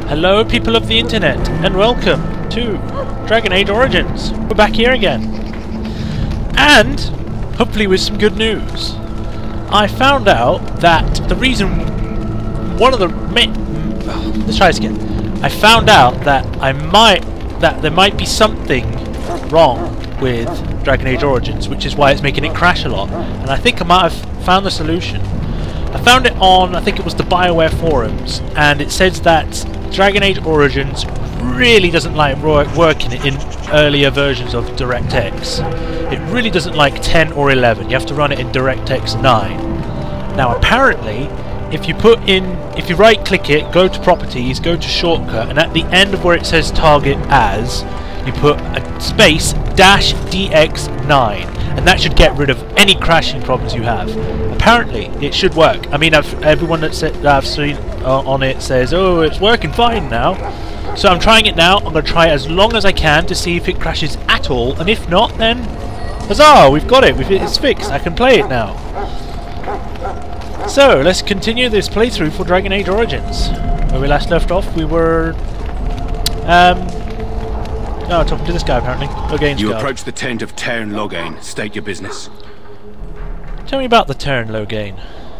Hello people of the internet and welcome to Dragon Age Origins. We're back here again. And hopefully with some good news. I found out that the reason let's try this again. I found out that there might be something wrong with Dragon Age Origins, which is why it's making it crash a lot. And I think I might have found the solution. I found it on, I think it was the BioWare forums, and it says that Dragon Age Origins really doesn't like working in earlier versions of DirectX. It really doesn't like 10 or 11. You have to run it in DirectX 9. Now apparently, if you right click it, go to properties, go to shortcut, and at the end of where it says target as, you put a space -DX9, and that should get rid of any crashing problems you have. Apparently, it should work. I mean, everyone that I've seen on it says, "Oh, it's working fine now." So I'm trying it now. I'm going to try it as long as I can to see if it crashes at all, and if not, then huzzah! We've got it. It's fixed. I can play it now. So let's continue this playthrough for Dragon Age Origins. Where we last left off, we were talking to this guy apparently. Loghain's You guard. approach the tent of Teyrn Loghain. State your business. Tell me about the Teyrn Loghain.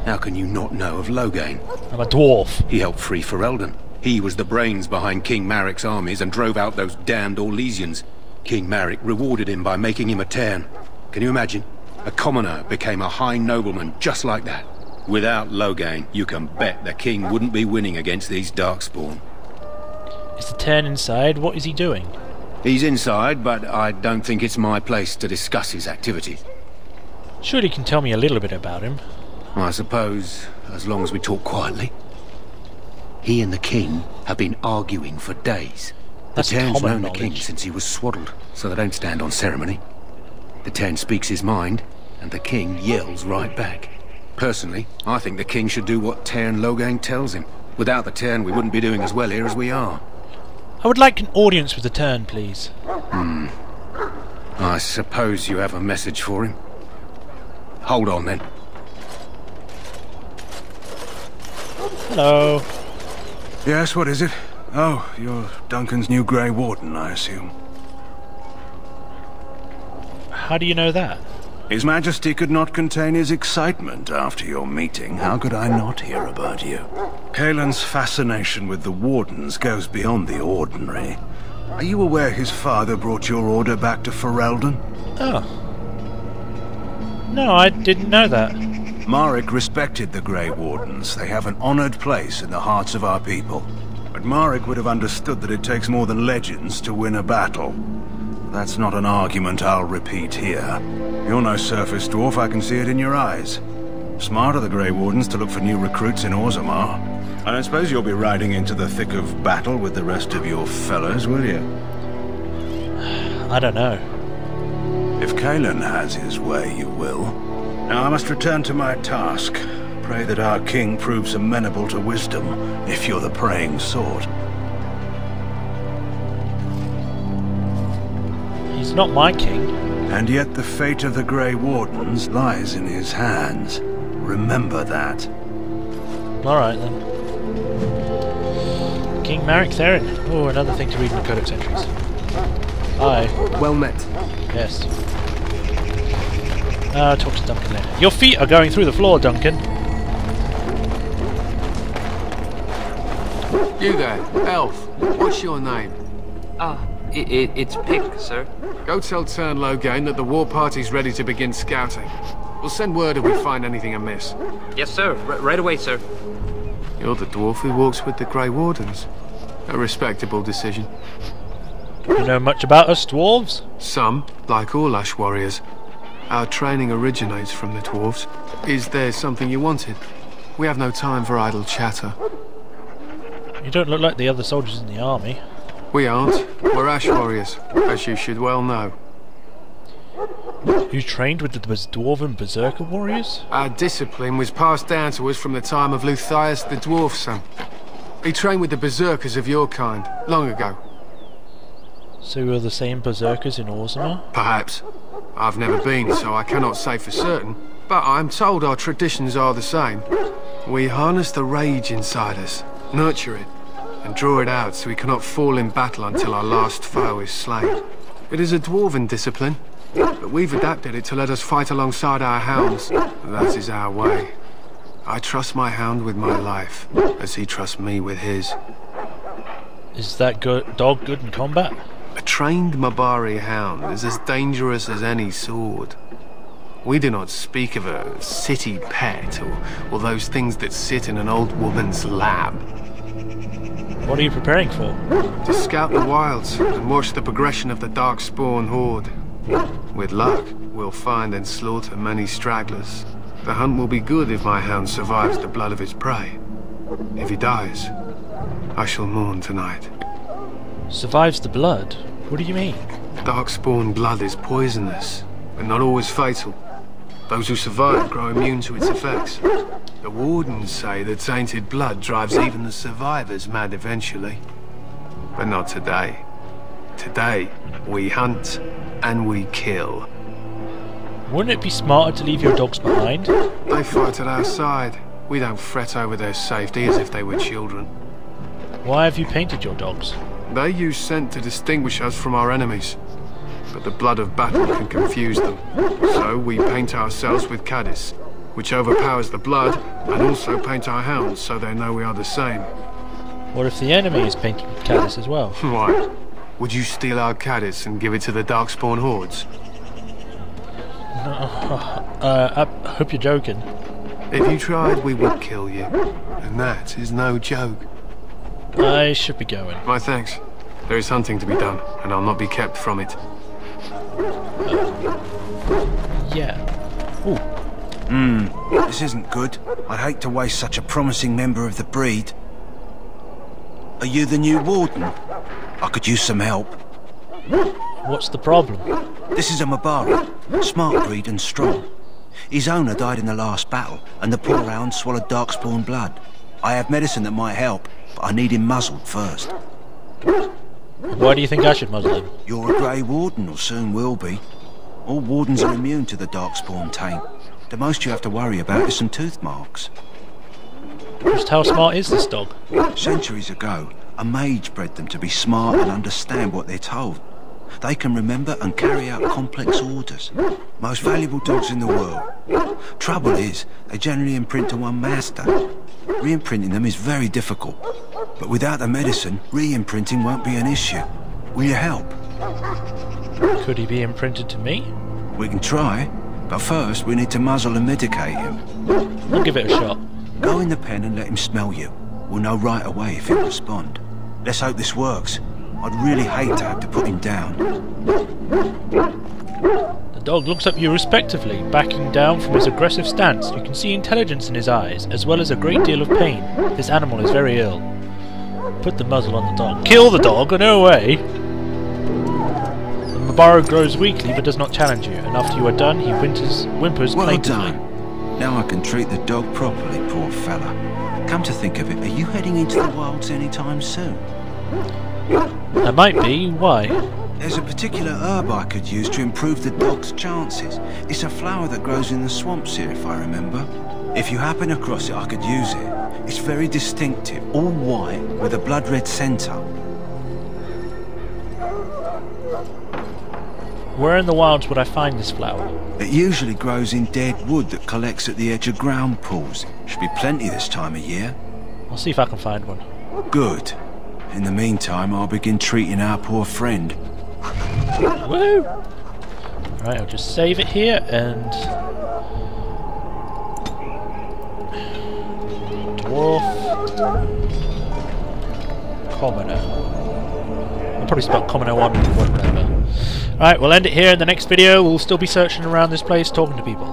How can you not know of Loghain? I'm a dwarf. He helped free Ferelden. He was the brains behind King Maric's armies and drove out those damned Orlesians. King Maric rewarded him by making him a Teyrn. Can you imagine? A commoner became a high nobleman just like that. Without Loghain, you can bet the king wouldn't be winning against these Darkspawn. Is the Teyrn inside? What is he doing? He's inside, but I don't think it's my place to discuss his activities. Surely you can tell me a little bit about him. I suppose, as long as we talk quietly. He and the king have been arguing for days. That's the Teyrn's common known the king knowledge. since he was swaddled, so they don't stand on ceremony. The Teyrn speaks his mind, and the king yells right back. Personally, I think the king should do what Teyrn Loghain tells him. Without the Teyrn, we wouldn't be doing as well here as we are. I would like an audience with the Teyrn, please. I suppose you have a message for him. Hold on, then. Hello. Yes, what is it? Oh, you're Duncan's new Grey Warden, I assume. How do you know that? His Majesty could not contain his excitement after your meeting. How could I not hear about you? Kaelin's fascination with the Wardens goes beyond the ordinary. Are you aware his father brought your order back to Ferelden? Oh. No, I didn't know that. Maric respected the Grey Wardens. They have an honored place in the hearts of our people. But Maric would have understood that it takes more than legends to win a battle. That's not an argument I'll repeat here. You're no surface dwarf, I can see it in your eyes. Smart of the Grey Wardens to look for new recruits in Orzammar. I don't suppose you'll be riding into the thick of battle with the rest of your fellows, will you? I don't know. If Kaelin has his way, you will. Now I must return to my task. Pray that our king proves amenable to wisdom, if you're the praying sort. He's not my king. And yet the fate of the Grey Wardens lies in his hands. Remember that. Alright then. King Mac Tir. Oh, another thing to read in the Codex entries. Hi. Well met. Yes. Talk to Duncan later. Your feet are going through the floor, Duncan. You there, elf. What's your name? It's Pink, sir. Go tell Teyrn Loghain that the war party's ready to begin scouting. We'll send word if we find anything amiss. Yes, sir. Right away, sir. You're the dwarf who walks with the Grey Wardens. A respectable decision. You know much about us dwarves? Some, like all Ash warriors. Our training originates from the dwarves. Is there something you wanted? We have no time for idle chatter. You don't look like the other soldiers in the army. We aren't. We're Ash warriors, as you should well know. You trained with the Dwarven Berserker warriors? Our discipline was passed down to us from the time of Luthias the Dwarf Son. He trained with the Berserkers of your kind, long ago. So you're the same Berserkers in Orzammar? Perhaps. I've never been, so I cannot say for certain. But I'm told our traditions are the same. We harness the rage inside us, nurture it, and draw it out so we cannot fall in battle until our last foe is slain. It is a dwarven discipline, but we've adapted it to let us fight alongside our hounds. That is our way. I trust my hound with my life, as he trusts me with his. Is that dog good in combat? A trained Mabari hound is as dangerous as any sword. We do not speak of a city pet or those things that sit in an old woman's lap. What are you preparing for? To scout the wilds and watch the progression of the Darkspawn horde. With luck, we'll find and slaughter many stragglers. The hunt will be good if my hound survives the blood of his prey. If he dies, I shall mourn tonight. Survives the blood? What do you mean? Darkspawn blood is poisonous, but not always fatal. Those who survive grow immune to its effects. The wardens say that tainted blood drives even the survivors mad eventually. But not today. Today, we hunt and we kill. Wouldn't it be smarter to leave your dogs behind? They fight at our side. We don't fret over their safety as if they were children. Why have you painted your dogs? They use scent to distinguish us from our enemies. But the blood of battle can confuse them. So we paint ourselves with caddis, which overpowers the blood, and also paint our hounds so they know we are the same. What if the enemy is painted with caddis as well? Why? Would you steal our caddis and give it to the Darkspawn hordes? I hope you're joking. If you tried, we would kill you. And that is no joke. I should be going. My thanks. There is hunting to be done, and I'll not be kept from it. Yeah. Ooh. This isn't good. I'd hate to waste such a promising member of the breed. Are you the new warden? I could use some help. What's the problem? This is a Mabari, smart breed and strong. His owner died in the last battle, and the poor hound swallowed Darkspawn blood. I have medicine that might help, but I need him muzzled first. Why do you think I should muzzle him? You're a Grey Warden, or soon will be. All wardens are immune to the Darkspawn taint. The most you have to worry about is some tooth marks. Just how smart is this dog? Centuries ago, a mage bred them to be smart and understand what they're told. They can remember and carry out complex orders. Most valuable dogs in the world. Trouble is, they generally imprint to one master. Re-imprinting them is very difficult. But without the medicine, re-imprinting won't be an issue. Will you help? Could he be imprinted to me? We can try, but first we need to muzzle and medicate him. I'll give it a shot. Go in the pen and let him smell you. We'll know right away if he'll respond. Let's hope this works. I'd really hate to have to put him down. The dog looks at you respectively, backing down from his aggressive stance. You can see intelligence in his eyes, as well as a great deal of pain. This animal is very ill. Put the muzzle on the dog. Kill the dog? No way! The Mabaro grows weakly but does not challenge you, and after you are done, he whimpers Well plaintively. done. Now I can treat the dog properly, poor fella. Come to think of it, are you heading into the wilds anytime soon? I might be. Why? There's a particular herb I could use to improve the dog's chances. It's a flower that grows in the swamps here, if I remember. If you happen across it, I could use it. It's very distinctive, all white, with a blood-red centre. Where in the wilds would I find this flower? It usually grows in dead wood that collects at the edge of ground pools. Should be plenty this time of year. I'll see if I can find one. Good. In the meantime, I'll begin treating our poor friend. Woo! Alright, I'll just save it here and... Dwarf... Commoner. I'll probably spell Commoner 1 or whatever. Alright, we'll end it here. In the next video, we'll still be searching around this place, talking to people.